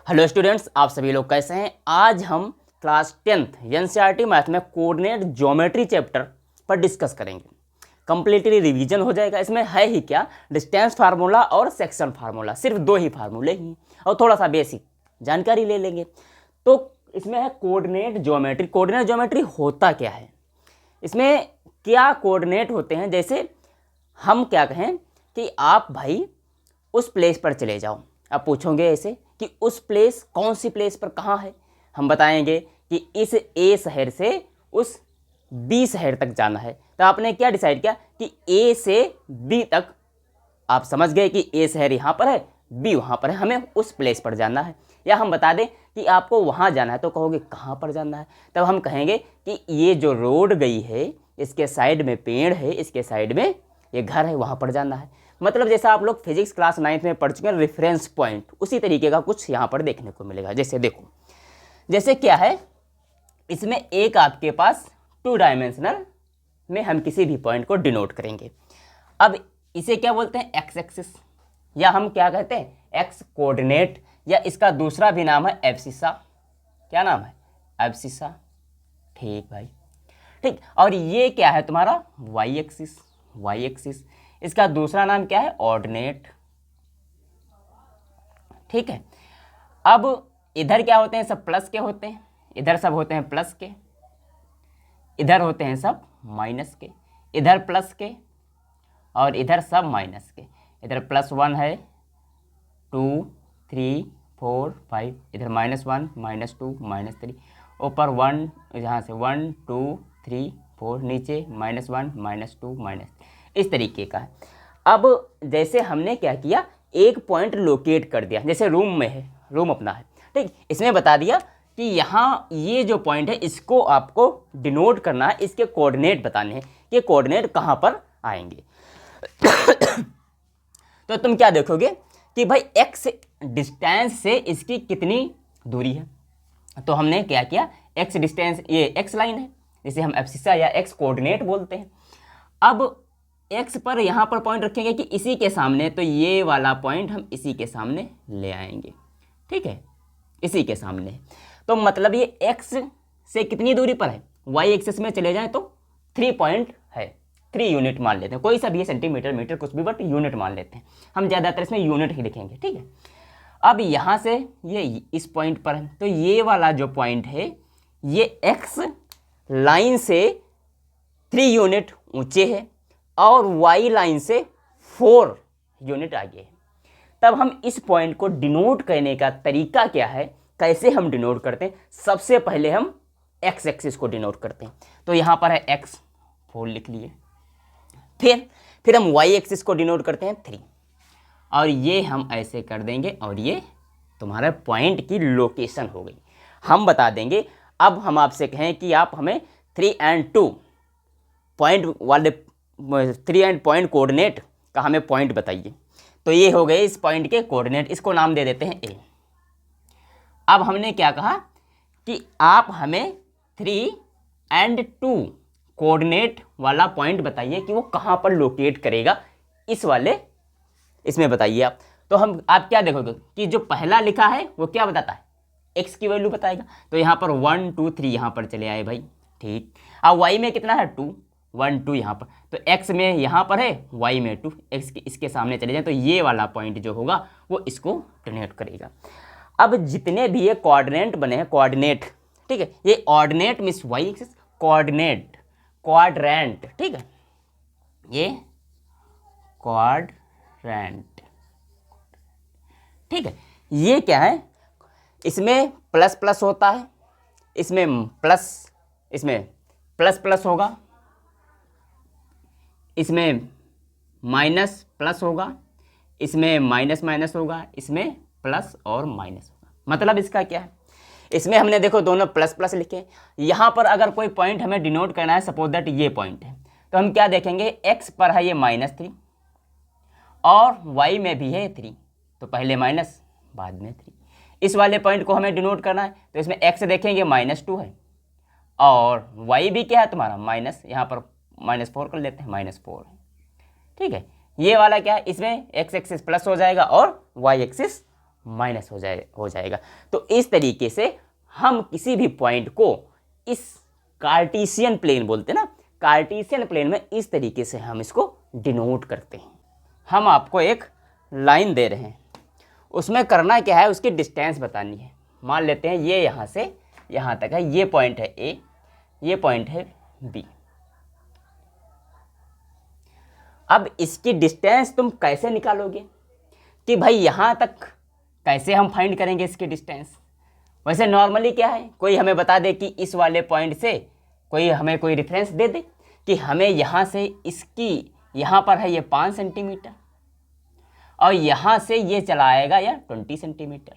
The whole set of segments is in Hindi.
हेलो स्टूडेंट्स, आप सभी लोग कैसे हैं। आज हम क्लास 10th एनसीईआरटी मैथ में कोऑर्डिनेट ज्योमेट्री चैप्टर पर डिस्कस करेंगे। कंप्लीटली रिवीजन हो जाएगा। इसमें है ही क्या, डिस्टेंस फार्मूला और सेक्शन फार्मूला, सिर्फ दो ही फार्मूले ही और थोड़ा सा बेसिक जानकारी ले लेंगे। तो इसमें है कोऑर्डिनेट ज्योमेट्री। कोऑर्डिनेट ज्योमेट्री होता क्या है, इसमें क्या कोऑर्डिनेट होते हैं। जैसे हम क्या कहें कि आप भाई उस प्लेस पर चले जाओ। आप पूछोगे ऐसे कि उस प्लेस, कौन सी प्लेस पर कहाँ है। हम बताएंगे कि इस ए शहर से उस बी शहर तक जाना है। तो आपने क्या डिसाइड किया कि ए से बी तक, आप समझ गए कि ए शहर यहाँ पर है, बी वहाँ पर है, हमें उस प्लेस पर जाना है। या हम बता दें कि आपको वहाँ जाना है, तो कहोगे कहाँ पर जाना है। तब हम कहेंगे कि ये जो रोड गई है, इसके साइड में पेड़ है, इसके साइड में ये घर है, वहाँ पर जाना है। मतलब जैसा आप लोग फिजिक्स क्लास 9th में पढ़ चुके हैं, रेफरेंस पॉइंट, उसी तरीके का कुछ यहाँ पर देखने को मिलेगा। जैसे देखो, जैसे क्या है, इसमें एक आपके पास 2 डायमेंशनल में हम किसी भी पॉइंट को डिनोट करेंगे। अब इसे क्या बोलते हैं, एक्स एक्सिस, या हम क्या कहते हैं, एक्स कोऑर्डिनेट, या इसका दूसरा भी नाम है एब्सिसा। क्या नाम है, एब्सिसा। ठीक भाई, ठीक। और ये क्या है तुम्हारा, वाई एक्सिस। वाई एक्सिस, इसका दूसरा नाम क्या है, ऑर्डिनेट। ठीक है। अब इधर क्या होते हैं, सब प्लस के होते हैं, इधर सब होते हैं प्लस के, इधर होते हैं सब माइनस के, इधर प्लस के और इधर सब माइनस के। इधर +1 है, 2 3 4 5, इधर -1 -2 -3, ऊपर 1, यहाँ से 1 2 3 4, नीचे -1 -2 -3, इस तरीके का है। अब जैसे हमने क्या किया, एक पॉइंट लोकेट कर दिया। जैसे रूम में है, रूम अपना है, ठीक। इसमें बता दिया कि यहाँ ये जो पॉइंट है, इसको आपको डिनोट करना है, इसके कोऑर्डिनेट बताने हैं कि कोऑर्डिनेट कहाँ पर आएंगे। तो तुम क्या देखोगे कि भाई एक्स डिस्टेंस से इसकी कितनी दूरी है। तो हमने क्या किया, एक्स डिस्टेंस, ये एक्स लाइन है, जिसे हम एब्सिसा या एक्स कोऑर्डिनेट बोलते हैं। अब एक्स पर यहाँ पर पॉइंट रखेंगे कि इसी के सामने, तो ये वाला पॉइंट हम इसी के सामने ले आएंगे। ठीक है, इसी के सामने। तो मतलब ये एक्स से कितनी दूरी पर है, वाई एक्सिस में चले जाएं तो 3 पॉइंट है, 3 यूनिट मान लेते हैं। कोई सा भी है, सेंटीमीटर मीटर कुछ भी, बट यूनिट मान लेते हैं। हम ज़्यादातर इसमें यूनिट ही लिखेंगे। ठीक है। अब यहाँ से ये इस पॉइंट पर है, तो ये वाला जो पॉइंट है, ये एक्स लाइन से 3 यूनिट ऊंचे है और वाई लाइन से 4 यूनिट आगे है। तब हम इस पॉइंट को डिनोट करने का तरीका क्या है, कैसे हम डिनोट करते हैं। सबसे पहले हम एक्स एक्सिस को डिनोट करते हैं। तो यहाँ पर है x, 4 लिख लिए। फिर हम वाई एक्सिस को डिनोट करते हैं 3, और ये हम ऐसे कर देंगे, और ये तुम्हारे पॉइंट की लोकेशन हो गई। हम बता देंगे। अब हम आपसे कहें कि आप हमें 3 और 2 पॉइंट वाले 3 और पॉइंट कोऑर्डिनेट का हमें पॉइंट बताइए। तो ये हो गए इस पॉइंट के कोऑर्डिनेट, इसको नाम दे देते हैं ए। अब हमने क्या कहा कि आप हमें 3 और 2 कोऑर्डिनेट वाला पॉइंट बताइए कि वो कहाँ पर लोकेट करेगा, इस वाले इसमें बताइए आप। तो आप क्या देखोगे कि जो पहला लिखा है वो क्या बताता है, एक्स की वैल्यू बताएगा। तो यहाँ पर 1 2 3 यहाँ पर चले आए भाई। ठीक। अब वाई में कितना है, 2 1 2 यहाँ पर, तो x में यहाँ पर है, y में 2, x के इसके सामने चले जाए तो ये वाला पॉइंट जो होगा वो इसको डिनोट करेगा। अब जितने भी ये कोऑर्डिनेट बने हैं, कोऑर्डिनेट, ठीक है, ये ordinate means y axis, coordinate quadrant, ठीक है, ये क्वाड्रेंट, ठीक है। ये क्या है, इसमें प्लस प्लस होता है, इसमें प्लस प्लस होगा, इसमें माइनस प्लस होगा, इसमें माइनस माइनस होगा, इसमें प्लस और माइनस होगा। मतलब इसका क्या है, इसमें हमने देखो दोनों प्लस प्लस लिखे। यहाँ पर अगर कोई पॉइंट हमें डिनोट करना है, सपोज दैट ये पॉइंट है, तो हम क्या देखेंगे, x पर है ये -3 और y में भी है 3, तो पहले माइनस बाद में 3। इस वाले पॉइंट को हमें डिनोट करना है, तो इसमें x देखेंगे -2 है और y भी क्या है तुम्हारा माइनस, यहाँ पर -4 कर लेते हैं, -4 है। ठीक है। ये वाला क्या है, इसमें x एक्सिस प्लस हो जाएगा और y एक्सिस माइनस हो जाएगा। तो इस तरीके से हम किसी भी पॉइंट को इस कार्टेशियन प्लेन बोलते हैं ना, कार्टेशियन प्लेन में इस तरीके से हम इसको डिनोट करते हैं। हम आपको एक लाइन दे रहे हैं, उसमें करना क्या है, उसकी डिस्टेंस बतानी है। मान लेते हैं ये यहाँ से यहाँ तक है, ये पॉइंट है ए, ये पॉइंट है बी। अब इसकी डिस्टेंस तुम कैसे निकालोगे कि भाई यहाँ तक कैसे हम फाइंड करेंगे इसकी डिस्टेंस। वैसे नॉर्मली क्या है, कोई हमें बता दे कि इस वाले पॉइंट से कोई हमें कोई रेफरेंस दे दे कि हमें यहाँ से इसकी, यहाँ पर है ये 5 सेंटीमीटर और यहाँ से ये चला आएगा या 20 सेंटीमीटर।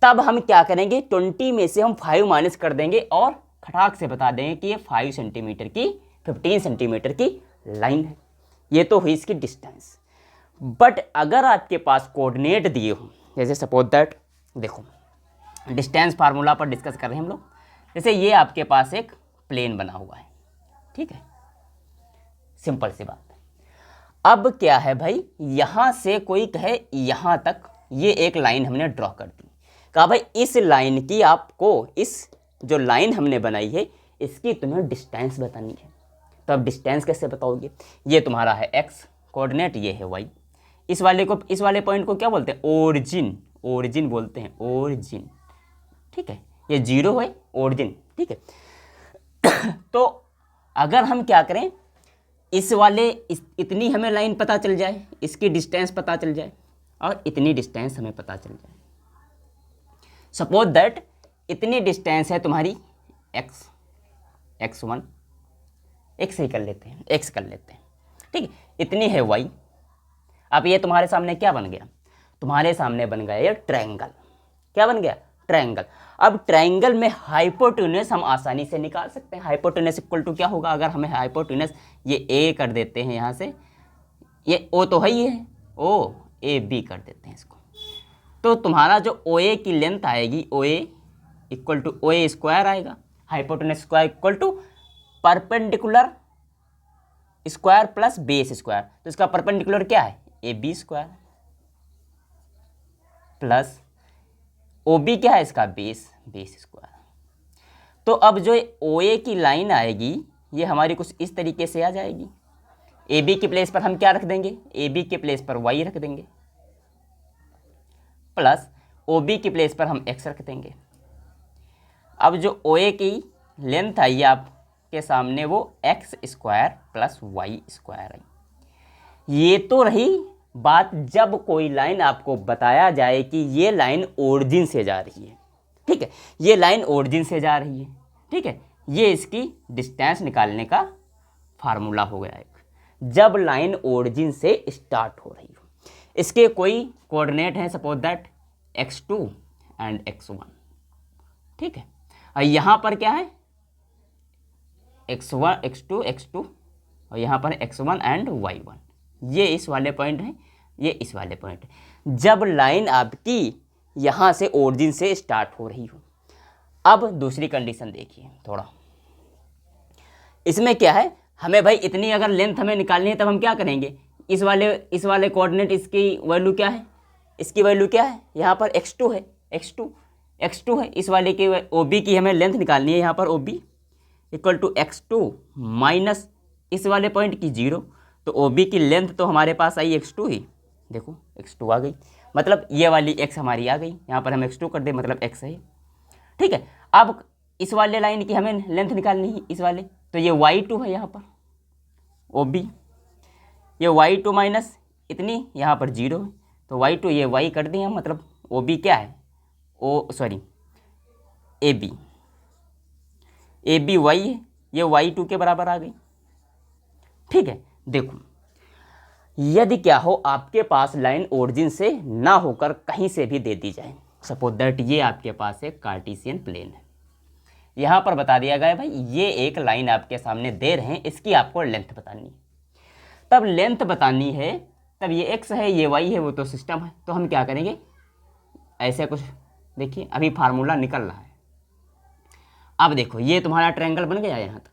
तब हम क्या करेंगे, 20 में से हम 5 माइनस कर देंगे और खटाक से बता देंगे कि ये 5 सेंटीमीटर की 15 सेंटीमीटर की लाइन है। ये तो हुई इसकी डिस्टेंस। बट अगर आपके पास कोऑर्डिनेट दिए हो, जैसे सपोज दैट, देखो डिस्टेंस फार्मूला पर डिस्कस कर रहे हैं हम लोग। जैसे ये आपके पास एक प्लेन बना हुआ है, ठीक है, सिंपल सी बात है। अब क्या है भाई, यहाँ से कोई कहे यहाँ तक ये एक लाइन हमने ड्रॉ कर दी, कहा भाई इस लाइन की आपको, इस जो लाइन हमने बनाई है इसकी तुम्हें डिस्टेंस बतानी है। तो अब डिस्टेंस कैसे बताओगे, ये तुम्हारा है x कोऑर्डिनेट, ये है y। इस वाले पॉइंट को क्या बोलते हैं, ओरिजिन, ओरिजिन बोलते हैं, ओरिजिन, ठीक है, ये 0 है ओरिजिन, ठीक है। तो अगर हम क्या करें, इतनी हमें लाइन पता चल जाए, इसकी डिस्टेंस पता चल जाए और इतनी डिस्टेंस हमें पता चल जाए। सपोज दैट इतनी डिस्टेंस है तुम्हारी x1, x ही कर लेते हैं, x कर लेते हैं, ठीक है, इतनी है y। अब ये तुम्हारे सामने क्या बन गया, तुम्हारे सामने बन गया ये ट्रायंगल। क्या बन गया, ट्रायंगल। अब ट्रायंगल में हाइपोटेन्यूस हम आसानी से निकाल सकते हैं। हाइपोटेन्यूस इक्वल टू क्या होगा, अगर हमें हाइपोटेन्यूस ये a कर देते हैं, यहाँ से ये o तो है ही है, o a b कर देते हैं इसको, तो तुम्हारा जो OA की लेंथ आएगी, OA equal to OA square आएगा, hypotenuse square equal to perpendicular square plus base square. तो इसका परपेंडिकुलर क्या है, AB स्क्वायर प्लस OB क्या है इसका, बेस स्क्वायर। तो अब जो OA की लाइन आएगी ये हमारी कुछ इस तरीके से आ जाएगी। AB की प्लेस पर हम क्या रख देंगे, AB के प्लेस पर y रख देंगे, प्लस OB की प्लेस पर हम x रख देंगे। अब जो OA की लेंथ आई आपके सामने वो x square plus y square आई। ये तो रही बात जब कोई लाइन आपको बताया जाए कि ये लाइन ओरिजिन से जा रही है, ठीक है, ये लाइन ओरिजिन से जा रही है, ठीक है, ये इसकी डिस्टेंस निकालने का फार्मूला हो गया एक, जब लाइन ओरिजिन से स्टार्ट हो रही हो। इसके कोई कोऑर्डिनेट हैं, suppose that x2 and x1, ठीक है, और यहाँ पर क्या है x1 x2 x2 और यहाँ पर x1 एंड y1। ये इस वाले पॉइंट है, ये इस वाले पॉइंट है, जब लाइन आपकी यहाँ से ओरिजिन से स्टार्ट हो रही हो। अब दूसरी कंडीशन देखिए थोड़ा, इसमें क्या है, हमें भाई इतनी अगर लेंथ हमें निकालनी है तब हम क्या करेंगे, इस वाले कोऑर्डिनेट इसकी वैल्यू क्या है, इसकी वैल्यू क्या है, यहाँ पर x2 है, x2 है, इस वाले की OB की हमें लेंथ निकालनी है, यहाँ पर OB equal to x2 minus इस वाले पॉइंट की 0। तो OB की लेंथ तो हमारे पास आई x2 ही, देखो x2 आ गई, मतलब ये वाली x हमारी आ गई, यहाँ पर हम x2 कर दे मतलब x है, ठीक है। अब इस वाले लाइन की हमें लेंथ निकालनी है, इस वाले, तो ये y2 है यहाँ पर OB, ये y2 माइनस इतनी यहाँ पर 0 है, तो y2 ये y कर दिए हम, मतलब OB क्या है, AB y है, ये y2 के बराबर आ गई, ठीक है। देखो यदि क्या हो आपके पास लाइन ओरिजिन से ना होकर कहीं से भी दे दी जाए, सपोज दैट ये आपके पास एक कार्टेशियन प्लेन है, यहाँ पर बता दिया गया भाई ये एक लाइन आपके सामने दे रहे हैं, इसकी आपको लेंथ बतानी है। तब लेंथ बतानी है, तब ये x है ये y है, वो तो सिस्टम है, तो हम क्या करेंगे, ऐसे कुछ देखिए अभी फार्मूला निकल रहा है। अब देखो ये तुम्हारा ट्रायंगल बन गया, यहाँ तक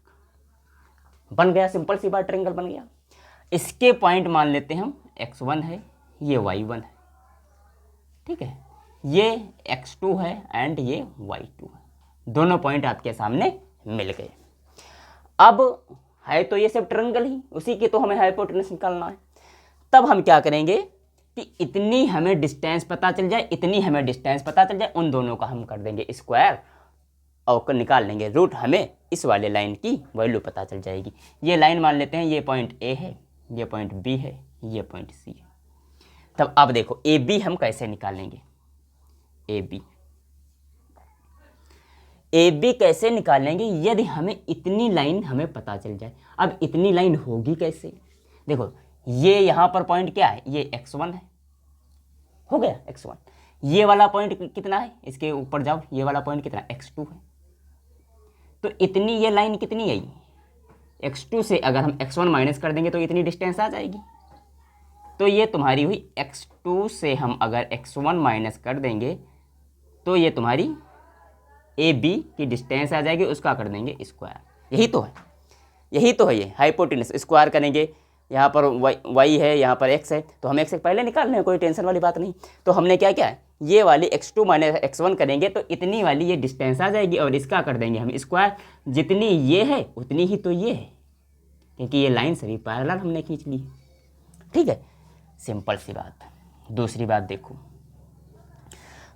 बन गया, सिंपल सी बात, ट्रायंगल बन गया। इसके पॉइंट मान लेते हैं हम x1 है, ये y1 है, ठीक है, ये x2 है एंड ये y2 है, दोनों पॉइंट आपके सामने मिल गए। अब है तो ये सब ट्रायंगल ही, उसी की तो हमें हाइपोटेनस निकालना है। तब हम क्या करेंगे कि इतनी हमें डिस्टेंस पता चल जाए, इतनी हमें डिस्टेंस पता चल जाए, उन दोनों का हम कर देंगे स्क्वायर और निकाल लेंगे रूट, हमें इस वाले लाइन की वैल्यू पता चल जाएगी। ये लाइन मान लेते हैं, ये पॉइंट ए है, ये पॉइंट बी है, ये पॉइंट सी है। तब अब देखो ए बी हम कैसे निकालेंगे, ए बी कैसे निकालेंगे, यदि हमें इतनी लाइन हमें पता चल जाए। अब इतनी लाइन होगी कैसे, देखो ये यहाँ पर पॉइंट क्या है, ये x1 है, हो गया x1। ये वाला पॉइंट कितना है, इसके ऊपर जाओ, ये वाला पॉइंट कितना x2 है। तो इतनी ये लाइन कितनी आई, x2 से अगर हम x1 माइनस कर देंगे तो इतनी डिस्टेंस आ जाएगी। तो ये तुम्हारी हुई x2 से हम अगर x1 माइनस कर देंगे तो ये तुम्हारी ए बी की डिस्टेंस आ जाएगी, उसका कर देंगे स्क्वायर। यही तो है ये हाइपोटेनस। स्क्वायर करेंगे, यहाँ पर y है, यहाँ पर x है, तो हम x पहले निकाल लें, कोई टेंशन वाली बात नहीं। तो हमने क्या किया, ये वाली x2 माइनस x1 करेंगे तो इतनी वाली ये डिस्टेंस आ जाएगी और इसका कर देंगे हम स्क्वायर। जितनी ये है उतनी ही तो ये है, क्योंकि ये लाइन सभी पैरेलल हमने खींच ली। ठीक है, सिंपल सी बात। दूसरी बात देखो,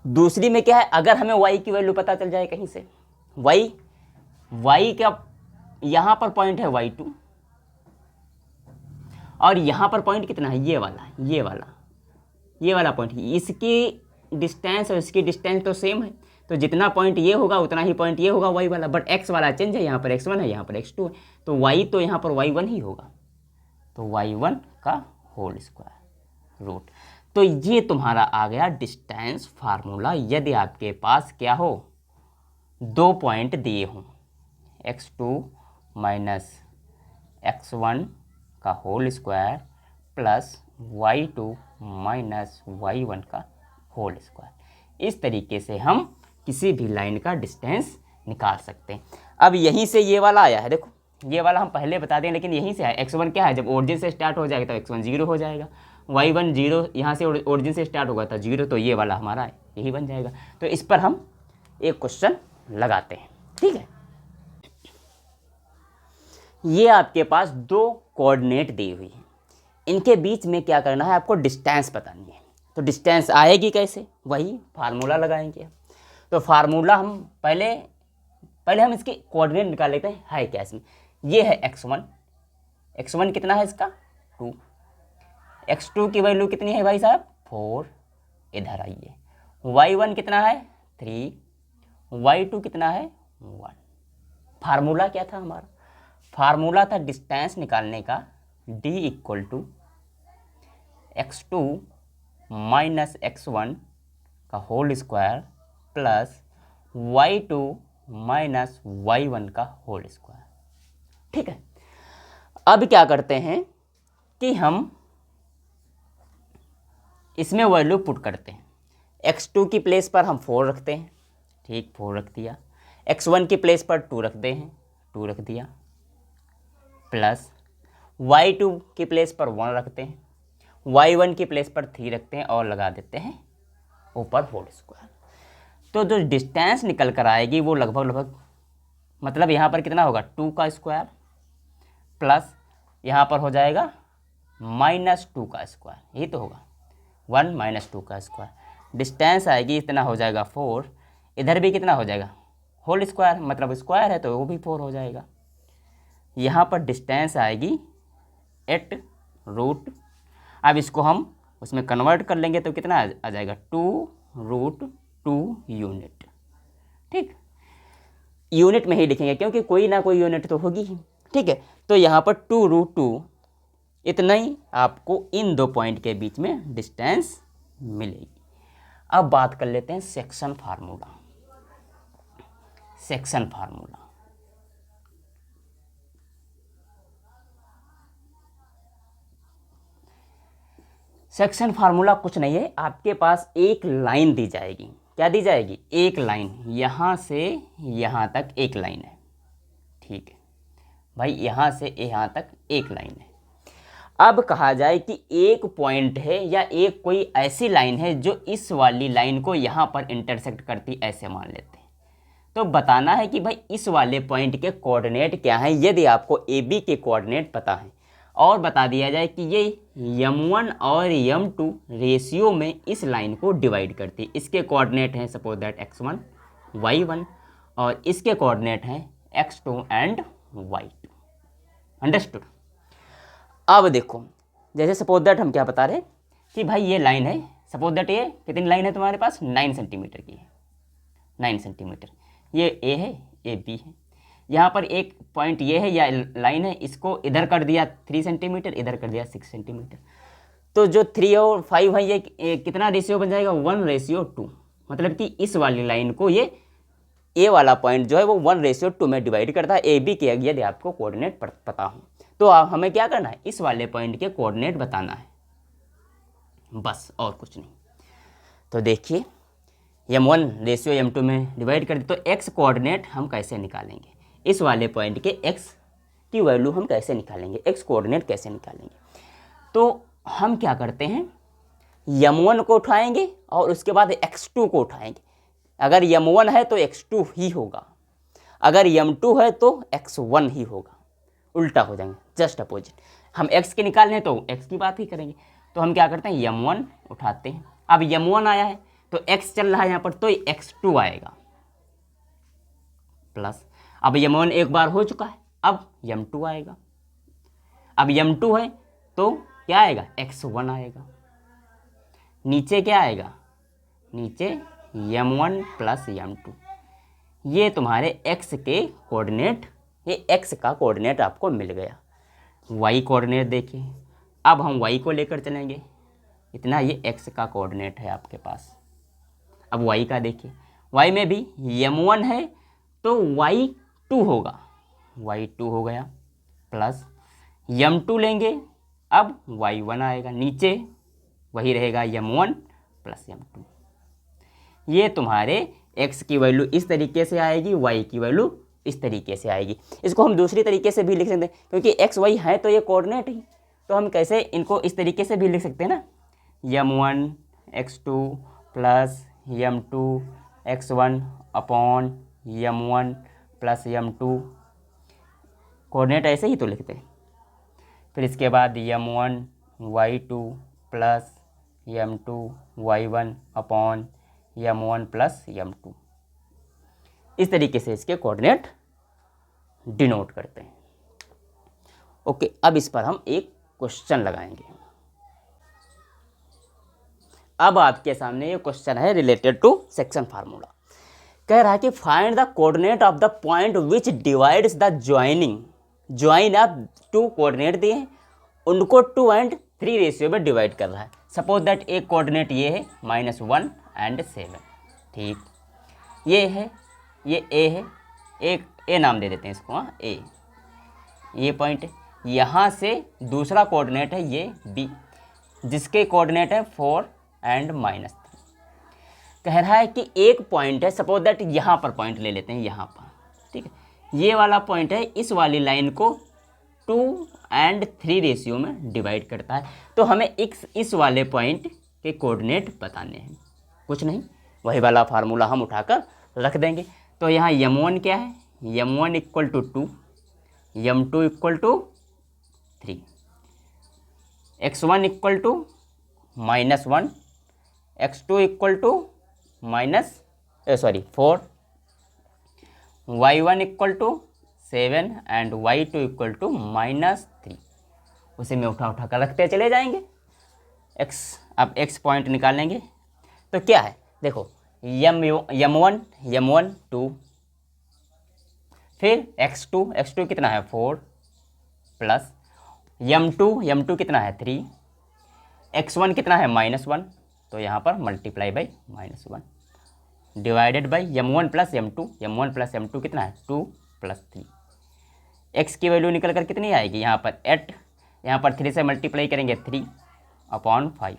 दूसरी में क्या है, अगर हमें y की वैल्यू पता चल जाए कहीं से, y का यहाँ पर पॉइंट है y2 और यहाँ पर पॉइंट कितना है, ये वाला पॉइंट, इसकी डिस्टेंस और इसकी डिस्टेंस तो सेम है, तो जितना पॉइंट ये होगा उतना ही पॉइंट ये होगा y वाला, बट x वाला चेंज है, यहाँ पर x1 है, यहाँ पर x2 है, तो y तो यहाँ पर y1 ही होगा, तो y1 का होल स्क्वायर रूट। तो ये तुम्हारा आ गया डिस्टेंस फार्मूला। यदि आपके पास क्या हो, दो पॉइंट दिए हों, x2 माइनस x1 का whole square plus y2 minus y1 का होल स्क्वायर, इस तरीके से हम किसी भी लाइन का डिस्टेंस निकाल सकते हैं। अब यहीं से ये वाला आया है, देखो ये वाला हम पहले बता दें, लेकिन यहीं से आया। x1 क्या है, जब ओरिजिन से स्टार्ट हो जाएगा तो x1 0 हो जाएगा, y1 0 यहाँ से ओरिजिन से स्टार्ट होगा था 0, तो ये वाला हमारा है, यही बन जाएगा। तो इस पर हम एक क्वेश्चन लगाते हैं। ठीक है, ये आपके पास दो कोऑर्डिनेट दी हुई है, इनके बीच में क्या करना है, आपको डिस्टेंस बतानी है। तो डिस्टेंस आएगी कैसे, वही फार्मूला लगाएंगे। तो फार्मूला हम पहले हम इसके कोऑर्डिनेट निकाल लेते हैं। है क्या इसमें, ये है x1 कितना है इसका 2, x2 की वैल्यू कितनी है भाई साहब 4, इधर आइए, y1 कितना है 3, y2 कितना है 1। फार्मूला क्या था हमारा, फार्मूला था डिस्टेंस निकालने का, d equal to x2 minus x1 का whole square plus y2 minus y1 का होल स्क्वायर। ठीक है, अब क्या करते हैं कि हम इसमें वैल्यू पुट करते हैं। x2 की प्लेस पर हम 4 रखते हैं, ठीक 4 रख दिया, x1 की प्लेस पर 2 रखते हैं, 2 रख दिया, प्लस y2 की प्लेस पर 1 रखते हैं, y1 की प्लेस पर 3 रखते हैं और लगा देते हैं ऊपर होल स्क्वायर। तो जो डिस्टेंस निकल कर आएगी वो लगभग मतलब यहाँ पर कितना होगा 2 का स्क्वायर प्लस यहाँ पर हो जाएगा -2 का स्क्वायर, यही तो होगा 1 - 2 का स्क्वायर। डिस्टेंस आएगी इतना हो जाएगा 4, इधर भी कितना हो जाएगा होल स्क्वायर, मतलब स्क्वायर है तो वो भी 4 हो जाएगा। यहाँ पर डिस्टेंस आएगी 8 रूट, अब इसको हम उसमें कन्वर्ट कर लेंगे तो कितना आ जाएगा 2√2 यूनिट। ठीक, यूनिट में ही लिखेंगे क्योंकि कोई ना कोई यूनिट तो होगी ही। ठीक है, तो यहाँ पर 2√2 इतना ही आपको इन दो पॉइंट के बीच में डिस्टेंस मिलेगी। अब बात कर लेते हैं section formula. Section formula section formula कुछ नहीं है, आपके पास एक लाइन दी जाएगी। क्या दी जाएगी, एक लाइन, यहाँ से यहाँ तक एक लाइन है। ठीक है भाई, यहाँ से यहाँ तक एक लाइन है। अब कहा जाए कि एक पॉइंट है या एक कोई ऐसी लाइन है जो इस वाली लाइन को यहाँ पर इंटरसेक्ट करती, ऐसे मान लेते हैं। तो बताना है कि भाई इस वाले पॉइंट के कोऑर्डिनेट क्या हैं, यदि आपको ए बी के कोऑर्डिनेट पता है और बता दिया जाए कि ये m1 और m2 रेशियो में इस लाइन को डिवाइड करती है। इसके कोऑर्डिनेट हैं सपोज दैट x1 y1 और इसके कोऑर्डिनेट हैं x2 एंड y2। अंडरस्टूड। अब देखो, जैसे सपोज दैट हम क्या बता रहे हैं कि भाई ये लाइन है, सपोज दैट ये कितनी लाइन है तुम्हारे पास, 9 सेंटीमीटर की है, 9 सेंटीमीटर। ये ए है, ये बी है। यहाँ पर एक पॉइंट ये है या लाइन है, इसको इधर कर दिया 3 सेंटीमीटर, इधर कर दिया 6 सेंटीमीटर। तो जो 3 और 5 है ये कितना रेशियो बन जाएगा, 1:2। मतलब कि इस वाली लाइन को ये ए वाला पॉइंट जो है वो 1:2 में डिवाइड करता है। ए बी के यदि आपको कोऑर्डिनेट पता हो तो हमें क्या करना है, इस वाले पॉइंट के कोऑर्डिनेट बताना है, बस और कुछ नहीं। तो देखिए m1 रेशियो m2 में डिवाइड कर दे, तो x कोऑर्डिनेट हम कैसे निकालेंगे, इस वाले पॉइंट के x की वैल्यू हम कैसे निकालेंगे, x कोऑर्डिनेट कैसे निकालेंगे। तो हम क्या करते हैं, m1 को उठाएंगे और उसके बाद x2 को उठाएंगे। अगर m1 है तो x2 ही होगा, अगर m2 है तो x1 ही होगा, उल्टा हो जाएंगे, जस्ट अपोजिट। हम x के निकालने हैं तो x की बात ही करेंगे। तो हम क्या करते हैं, m1 उठाते हैं। अब m1 आया है तो x चल रहा है यहाँ पर, तो x2 आएगा प्लस, अब m1 एक बार हो चुका है, अब m2 आएगा। अब m2 है तो क्या आएगा, x1 आएगा। नीचे क्या आएगा, नीचे m1 प्लस m2। ये तुम्हारे x के कोऑर्डिनेट, ये x का कोऑर्डिनेट आपको मिल गया। y कोऑर्डिनेट देखिए, अब हम y को लेकर चलेंगे, इतना ये x का कोऑर्डिनेट है आपके पास। अब y का देखिए, y में भी m1 है तो y2 होगा, y2 हो गया प्लस m2 लेंगे, अब y1 आएगा, नीचे वही रहेगा m1 प्लस m2। ये तुम्हारे x की वैल्यू इस तरीके से आएगी, y की वैल्यू इस तरीके से आएगी। इसको हम दूसरी तरीके से भी लिख सकते हैं, क्योंकि x y है तो ये कोऑर्डिनेट ही, तो हम कैसे इनको इस तरीके से भी लिख सकते हैं ना, m1 x2 plus m2 x1 upon m1 plus m2, coordinate ऐसे ही तो लिखते हैं। फिर इसके बाद m1 y2 plus m2 y1 upon m1 plus m2, इस तरीके से इसके कोऑर्डिनेट डिनोट करते हैं। ओके, अब इस पर हम एक क्वेश्चन लगाएंगे। अब आपके सामने ये क्वेश्चन है रिलेटेड टू सेक्शन फार्मूला। कह रहा है कि find the coordinate of the point which divides the join of two coordinate दिए हैं, उनको 2 और 3 रेशियो में डिवाइड कर रहा है। सपोज दैट एक कोऑर्डिनेट ये है -1 और 7, ठीक, ये है, ये ए है, एक ए नाम दे देते हैं इसको, हाँ ए, ये पॉइंट है। यहाँ से दूसरा कोऑर्डिनेट है ये बी, जिसके कोऑर्डिनेट है 4 और -3। कह रहा है कि एक पॉइंट है, सपोज दैट यहाँ पर पॉइंट ले लेते हैं, यहाँ पर, ठीक है, ये वाला पॉइंट है, इस वाली लाइन को 2 और 3 रेशियो में डिवाइड करता है। तो हमें इस वाले पॉइंट के कोऑर्डिनेट बताने हैं, कुछ नहीं, वही वाला फार्मूला हम उठाकर रख देंगे। तो यहाँ m1 क्या है, m1 equal to 2, m2 equal to 3, x1 equal to -1, x2 equal to -4, y1 equal to 7 and y2 equal to -3। उसे में उठा कर रखते चले जाएंगे। अब x पॉइंट निकालेंगे तो क्या है, देखो m1 2, फिर x2 कितना है 4 प्लस m2 कितना है 3, x1 कितना है -1, तो यहाँ पर multiply by -1 divided by m1 plus m2 कितना है 2 प्लस 3। x की वैल्यू निकल कर कितनी आएगी, यहाँ पर 8, यहाँ पर 3 से मल्टीप्लाई करेंगे 3/5।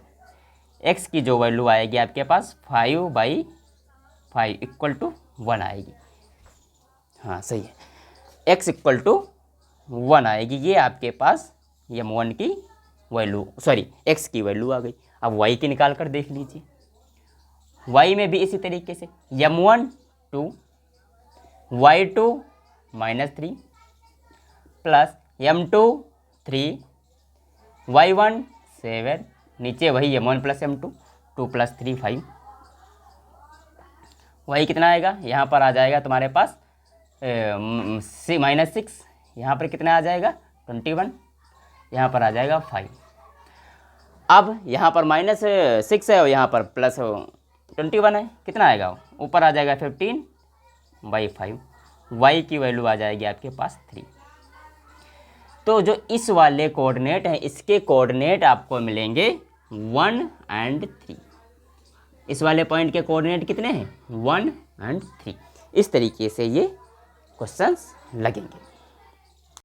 x की जो वैल्यू आएगी आपके पास 5/5 इक्वल टू 1 आएगी। हाँ सही है, x इक्वल टू 1 आएगी। ये आपके पास m1 की वैल्यू, सॉरी x की वैल्यू आ गई। अब y की निकाल कर देख लीजिए। y में भी इसी तरीके से m1 2, y2 -3 plus m2 3, y1 7, नीचे वही m1 प्लस m2 2 प्लस 3 5। वही कितना आएगा, यहाँ पर आ जाएगा तुम्हारे पास -6, यहाँ पर कितना आ जाएगा 21, यहाँ पर आ जाएगा 5। अब यहाँ पर -6 है और यहाँ पर +21 है, कितना आएगा, ऊपर आ जाएगा 15/5। y की वैल्यू आ जाएगी आपके पास 3। तो जो इस वाले कोऑर्डिनेट हैं इसके कोऑर्डिनेट आपको मिलेंगे 1 और 3। इस वाले पॉइंट के कोऑर्डिनेट कितने हैं 1 और 3। इस तरीके से ये क्वेश्चंस लगेंगे।